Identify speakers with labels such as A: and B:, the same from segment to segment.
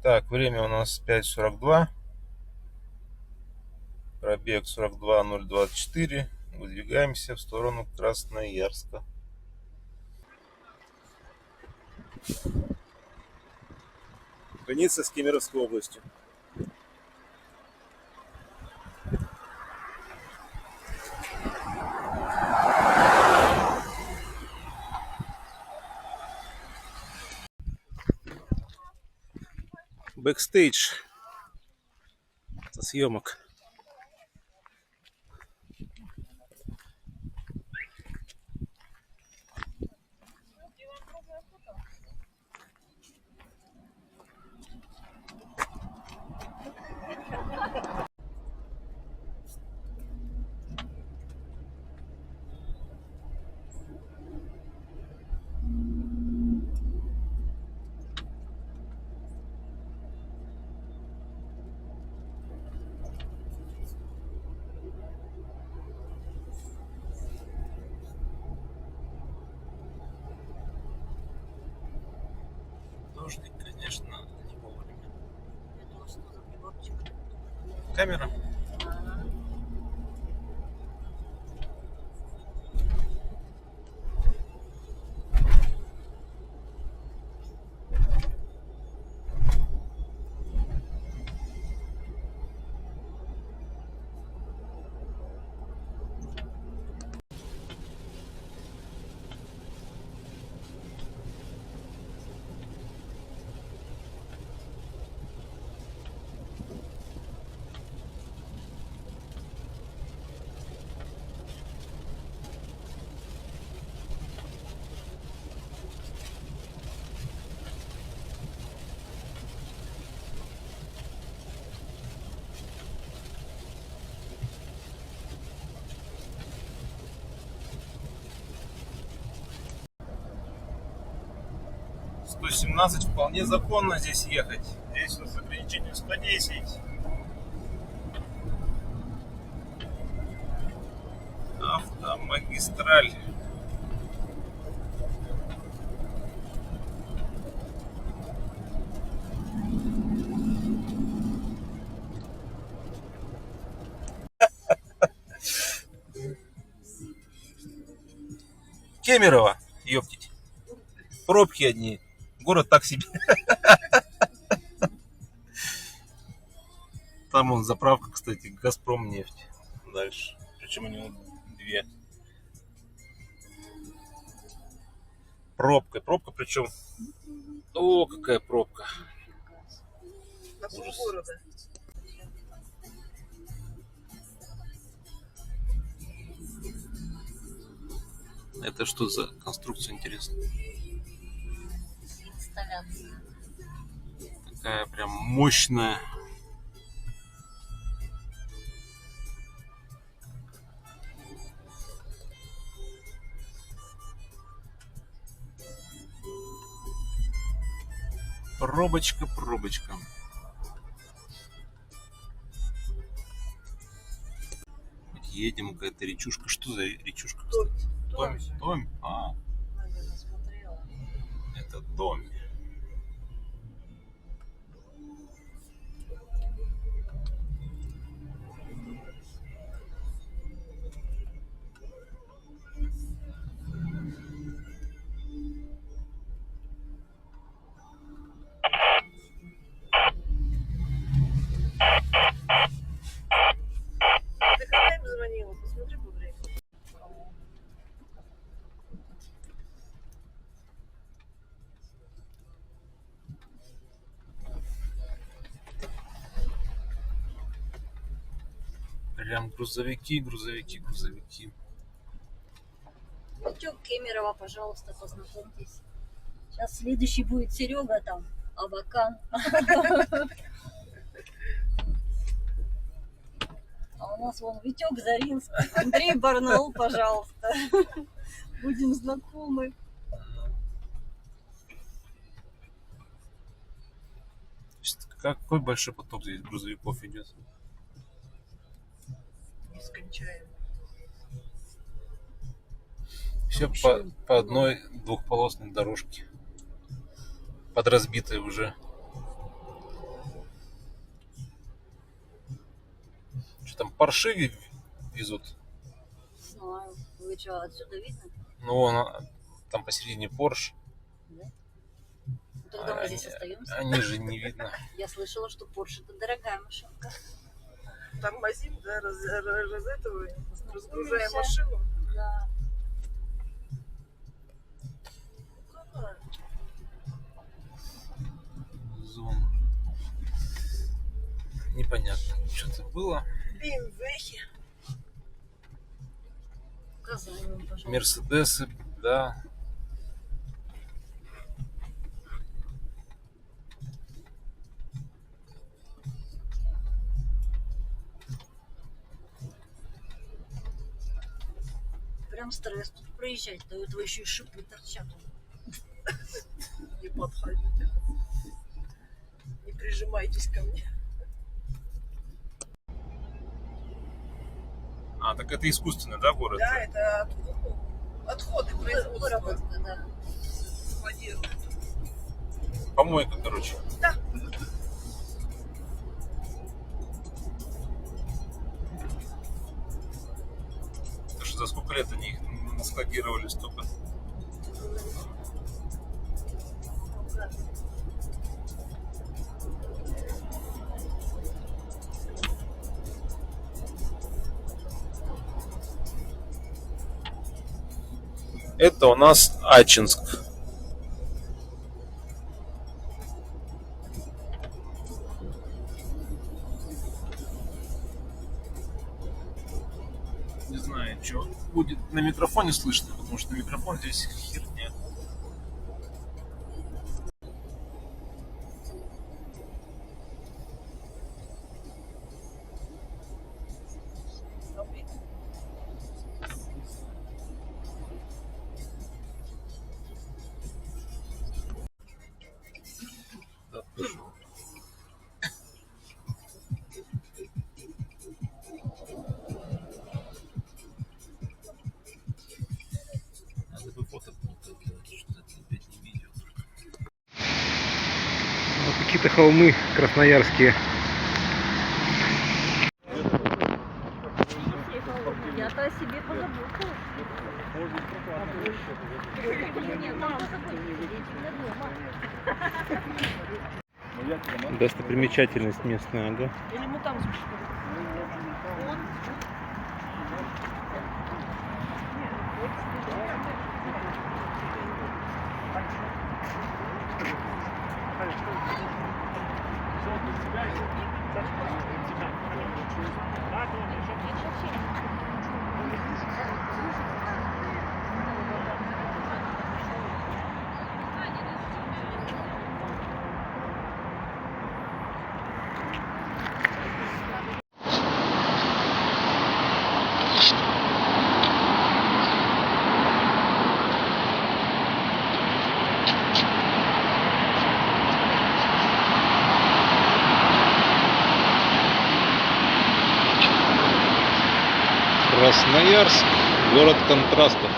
A: Так, время у нас 5:42. Пробег 42,024. Выдвигаемся в сторону Красноярска.
B: Граница с Кемеровской областью. Бэкстейдж со съемок. Дождик, конечно, не вовремя. Камера.
A: «117» вполне законно здесь ехать. Здесь у нас ограничение 110. Автомагистраль. Кемерово, ёптить. Пробки одни. Город так себе. Там вон заправка, кстати, Газпром нефть. Дальше. Причем у него две. Пробка, причем. О, какая пробка.
C: На полгорода.
A: Это что за конструкция, интересно?
C: Инсталляция.
A: Такая прям мощная. Пробочка. Едем, какая-то речушка. Что за речушка? Томь.
C: Наверное, смотрела.
A: Это Томь.
C: Ты когда им звонила? Посмотри по времени.
A: Прям грузовики.
D: Витек Кемерово, пожалуйста, познакомьтесь. Сейчас следующий будет Серега там, Абакан. А у нас вон Витек Заринск, Андрей Барнаул, пожалуйста. Будем знакомы.
A: Какой большой поток здесь грузовиков идет.
C: Нескончаемо.
A: Все по одной двухполосной дорожке. Подразбитой уже. Что там, парши везут?
D: Знаю. Вы что, отсюда видно?
A: Ну, вон, там посередине Порш.
D: Да? Ну, тогда мы здесь остаемся.
A: Они же не видно.
D: Я слышала, что Порш это дорогая машинка.
C: Тормозим, да, разгружаем
D: Знакомимся.
C: машину.
D: Да.
C: Какая?
A: Зона. Непонятно. Что-то было.
C: BMW.
D: Казань, пожалуйста.
A: Мерседесы, да.
D: Прям стресс тут проезжать. До этого еще и шипы торчат.
C: Не подходите. Не прижимайтесь ко мне.
A: А, так это искусственный, да, город?
C: Да, это отходы производства.
D: Выработка, да.
C: Складируют.
A: Помойка, короче.
C: Да.
A: Потому что за сколько лет они их наскладировали столько? Это у нас Ачинск. Не знаю, что будет на микрофоне слышно, потому что микрофон здесь херня. Да, тоже. Надо бы фото делать, что это опять не видео.
B: Вот какие-то холмы красноярские.
D: Я-то о себе позаботилась. Нет, там дома.
B: Достопримечательность местная, ага.
C: Или мы там
B: Красноярск, город контрастов.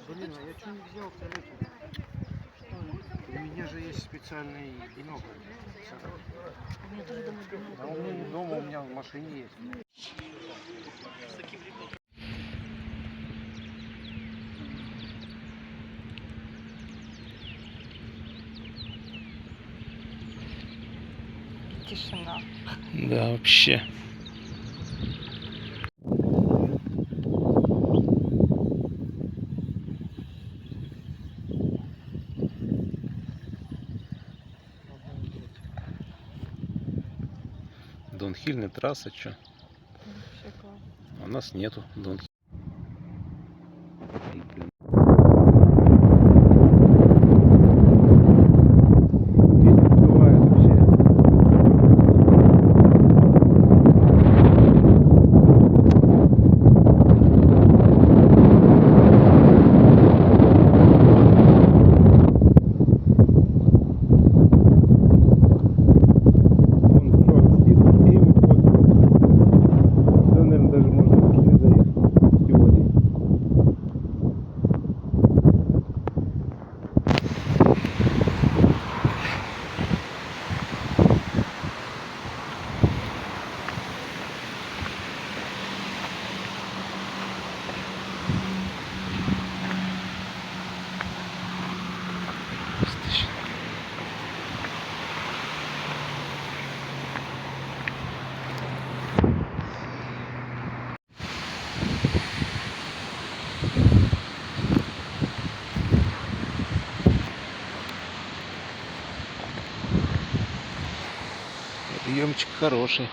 E: Блин, а я что не взял в У меня же есть специальный бинокль. А у меня не дома, у меня в машине есть.
D: Тишина.
B: Да, вообще. Донхильная трасса, что? У нас нету Донхилля. Приемчик хороший.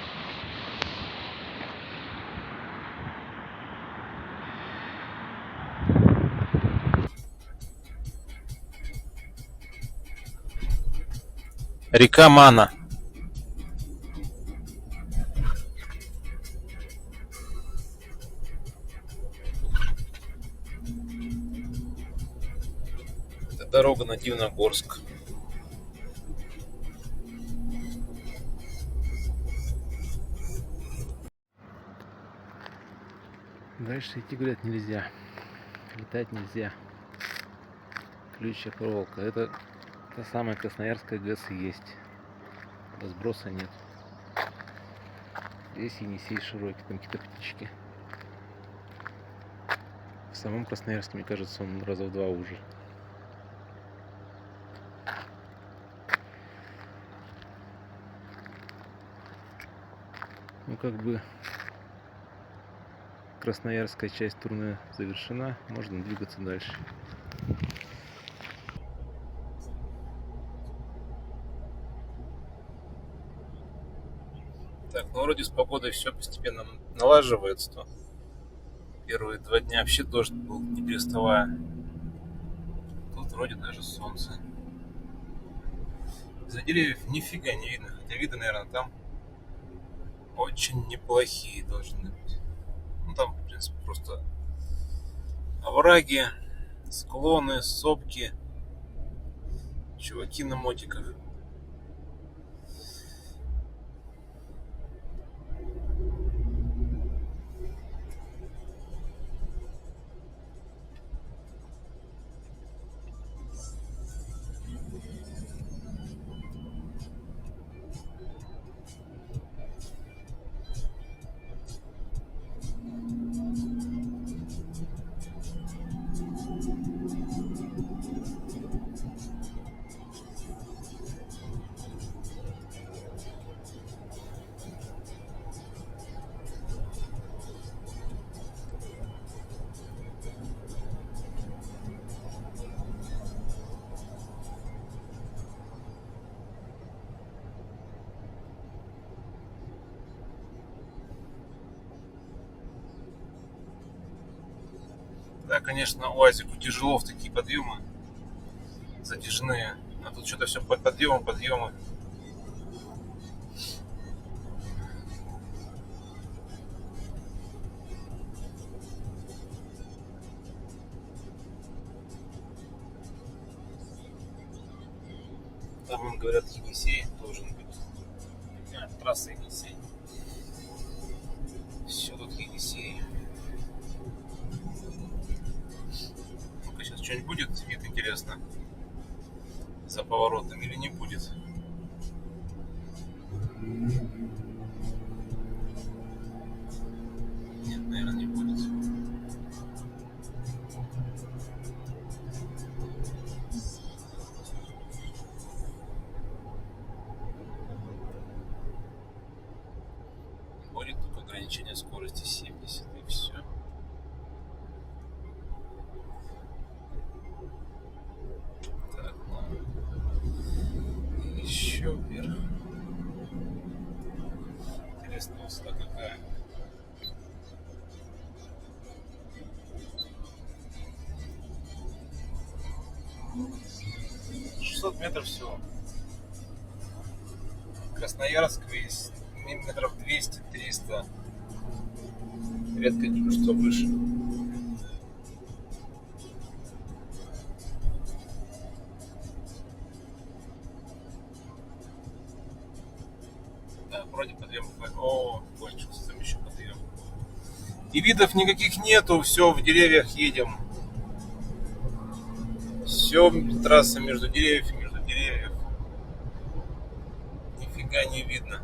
A: Река Мана. Это дорога на Дивногорск.
B: Дальше идти, говорят, нельзя. Летать нельзя. Ключа проволока. Это та самая Красноярская ГЭС и есть. Разброса нет. Здесь Енисей широкий, там какие-то птички. В самом Красноярске, мне кажется, он раза в 2 уже. Ну, как бы Красноярская часть турне завершена, можно двигаться дальше.
A: Так, ну вроде с погодой все постепенно налаживается. То первые 2 дня вообще дождь был, не переставая. Тут вроде даже солнце. За деревьев нифига не видно. Хотя виды, наверное, там очень неплохие должны быть. Ну там, в принципе, просто овраги, склоны, сопки, чуваки на мотиках. Да, конечно, УАЗику тяжело в такие подъемы затяжные. А тут что-то все подъемы. Там, им говорят, Енисей должен быть. Трасса Енисей. Все тут Енисей. Ну-ка, сейчас что-нибудь будет вид интересно за поворотом или не будет? Нет, наверное, не будет. Будет только ограничение скорости 70 и все. Так, ну, еще вверх. Интересно, высота какая? — 600 метров всего. Красноярск весь метров 200-300. Редко не что выше. Да, вроде подъем. О, кончился, там еще подъем. И видов никаких нету, все в деревьях едем. Все трасса между деревьев и между деревьев. Нифига не видно.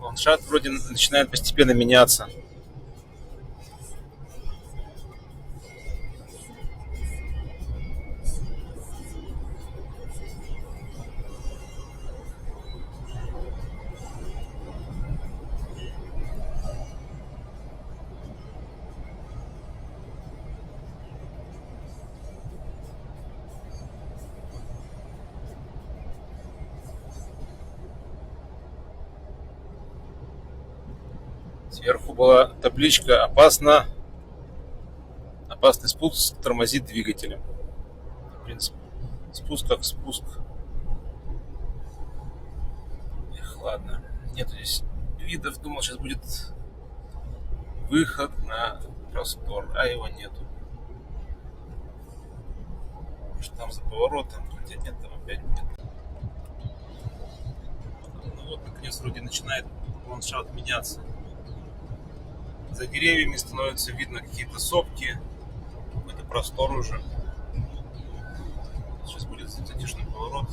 A: Ландшафт вроде начинает постепенно меняться. Сверху была табличка «Опасно. Опасный спуск тормозит двигателем». В принципе, спуск как спуск. Эх, ладно. Нету здесь видов. Думал, сейчас будет выход на простор, а его нету. Может, там за поворотом, хотя нет, там опять будет. Ну вот, наконец, вроде начинает ландшафт меняться. За деревьями становится видно какие-то сопки, какой-то простор уже. Сейчас будет затяжной поворот.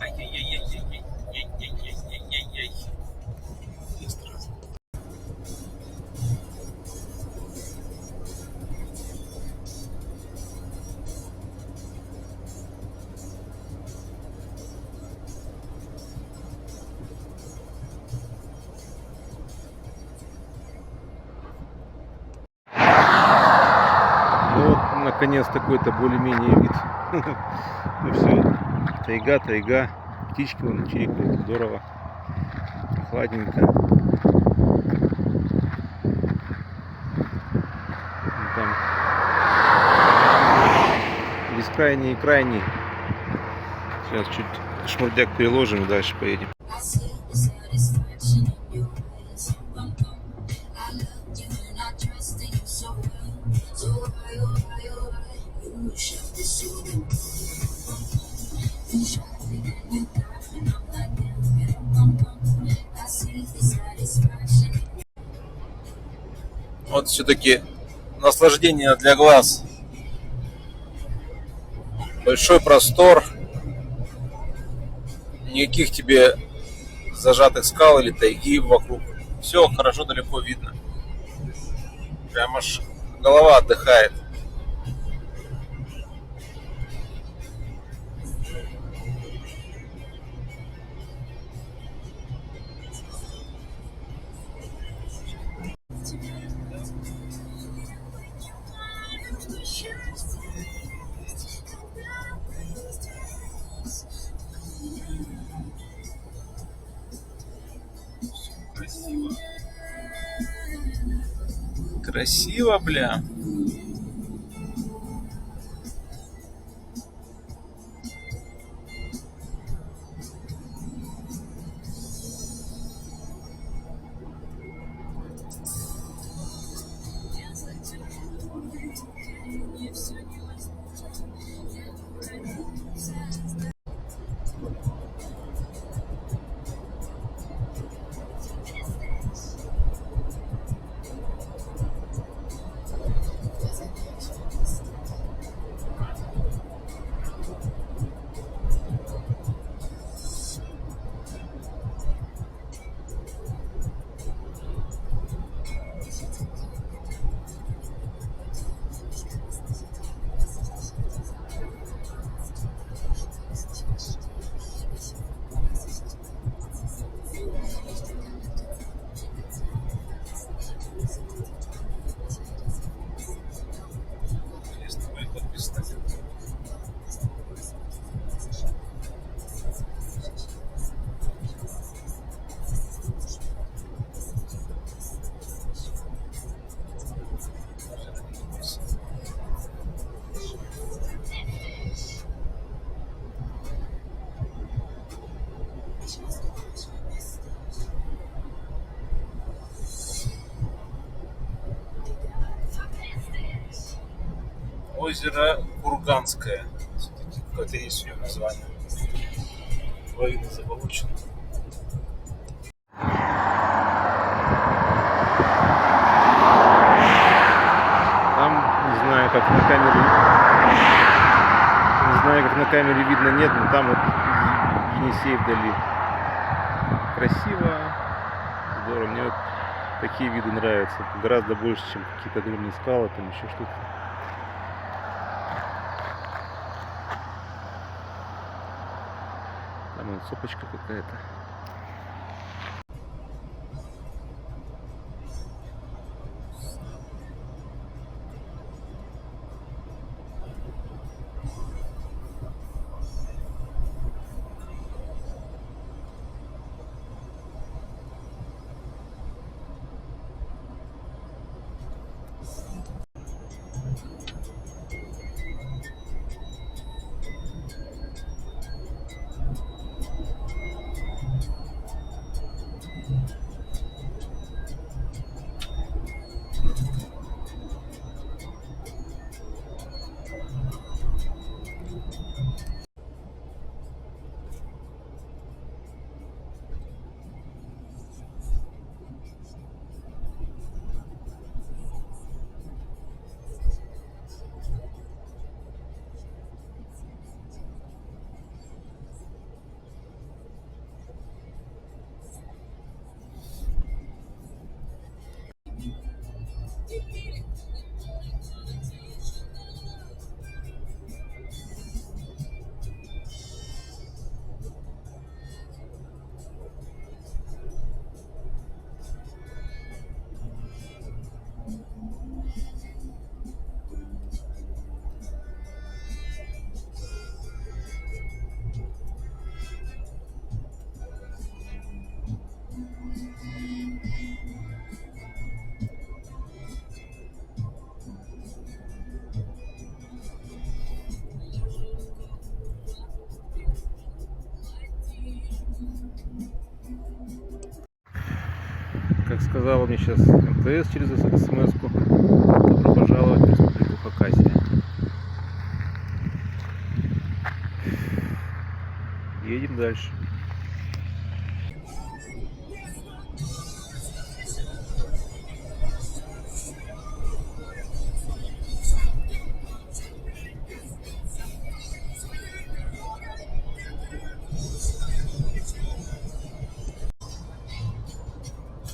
A: Ай-яй-яй-яй-яй-яй-яй-яй-яй-яй.
B: Ну вот, наконец, такой-то более-менее вид. Ну все, тайга, птички вон чирикают, здорово, прохладненько. Там бескрайний и крайний. Сейчас чуть шмурдяк переложим и дальше поедем.
A: Вот все-таки наслаждение для глаз. Большой простор. Никаких тебе зажатых скал или тайги вокруг. Все хорошо далеко видно. Прям аж голова отдыхает. Красиво. Красиво, бля. Интересно, будет подписано. Озеро Курганское. Все-таки какое-то есть у него название. Половина заболочена.
B: Там, не знаю, как на камере, не знаю, как на камере видно, нет, но там вот Енисей вдали. Красиво, здорово, мне вот такие виды нравятся, гораздо больше, чем какие-то огромные скалы, там еще что-то. Там вон сопочка какая-то. Как сказала мне сейчас МТС через смс-ку, добро пожаловать в Республику Хакасия. Едем дальше.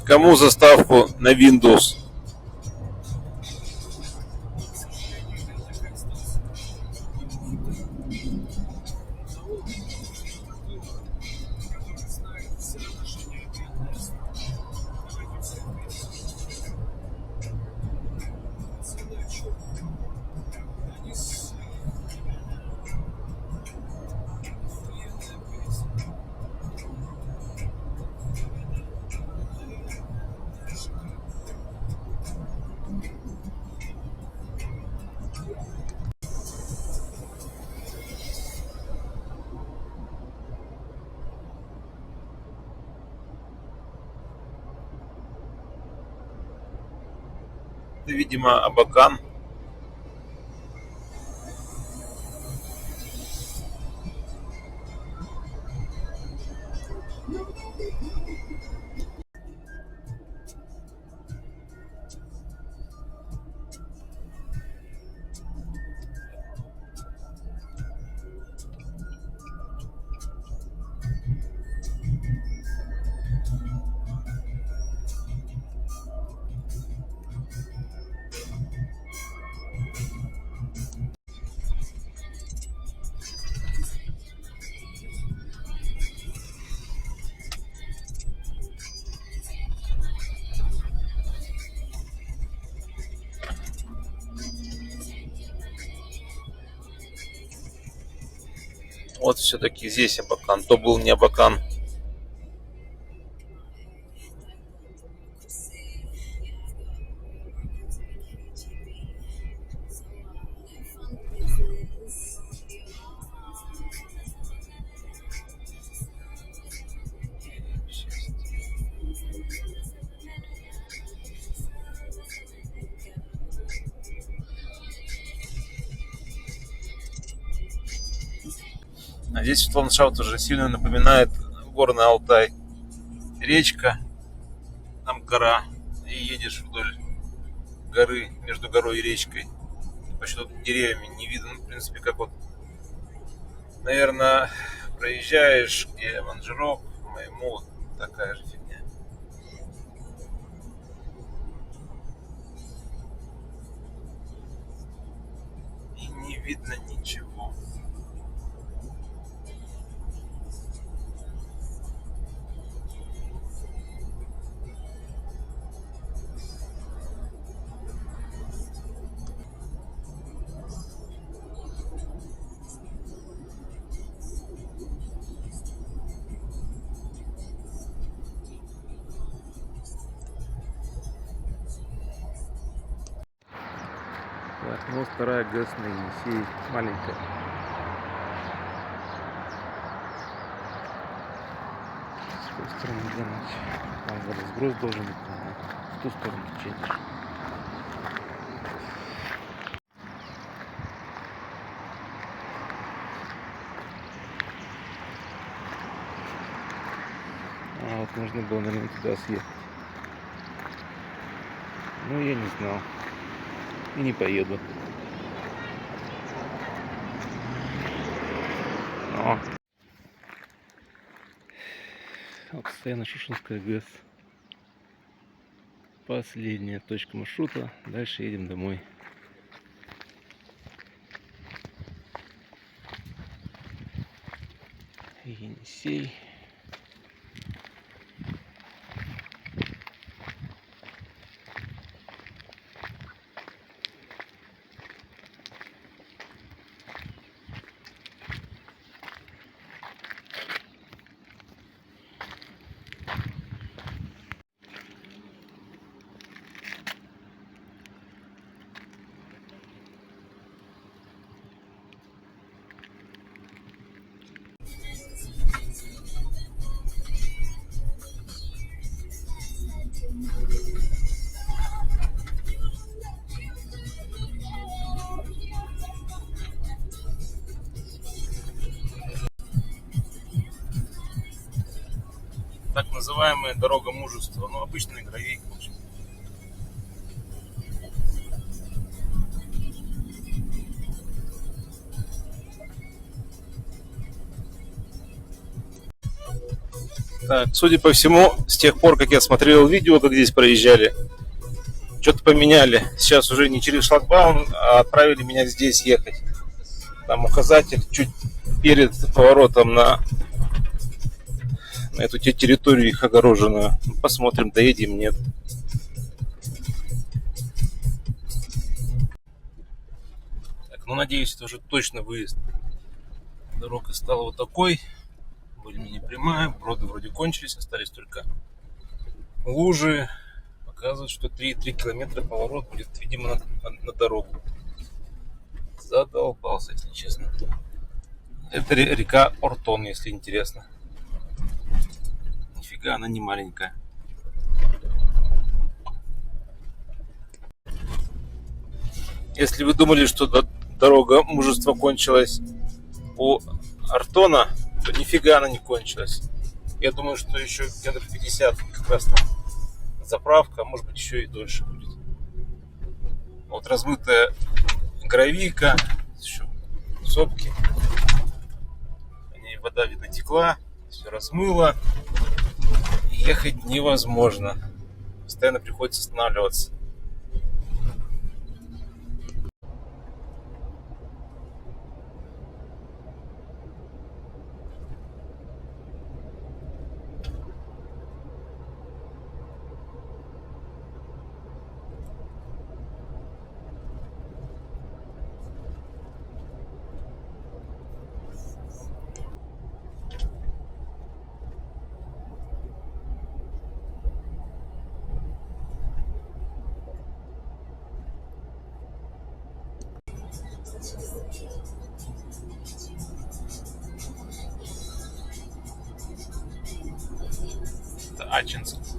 A: Кому заставку на Windows? Это, видимо, Абакан. Вот все-таки здесь Абакан. То был не Абакан. А здесь вот ландшафт уже сильно напоминает горный Алтай. Речка, там гора, и едешь вдоль горы, между горой и речкой. Почти тут деревьями не видно. Ну, в принципе, как вот, наверное, проезжаешь, где Манжирок, Майму, такая же фигня. И не видно ничего.
B: Так, ну вот вторая ГЭС на Енисей, маленькая. С какой стороны глянуть? Там водосброс должен быть, в ту сторону течение. А вот нужно было, наверное, туда съехать. Ну, я не знал. И не поеду. О. Вот постоянно Шушинская ГЭС. Последняя точка маршрута. Дальше едем домой. Енисей.
A: Так называемая дорога мужества. Ну, обычная гравейка, в общем. Так, судя по всему, с тех пор, как я смотрел видео, как здесь проезжали, что-то поменяли. Сейчас уже не через шлагбаум, а отправили меня здесь ехать. Там указатель чуть перед поворотом на эту территорию их огороженную. Посмотрим, доедем, нет. Так, ну надеюсь, это уже точно выезд. Дорога стала вот такой. Более-менее прямая. Броды вроде кончились, остались только лужи. Показывают, что 3,3 километра поворот будет, видимо, на дорогу. Задолбался, если честно. Это река Ортон, если интересно. Нифига она не маленькая. Если вы думали, что дорога мужества кончилась у Артона, то нифига она не кончилась. Я думаю, что еще километров 50 как раз там заправка, а может быть еще и дольше будет. Вот размытая гравийка, еще сопки. В ней вода, видно, текла, все размыло. Ехать невозможно. Постоянно приходится останавливаться. Это Ачинск.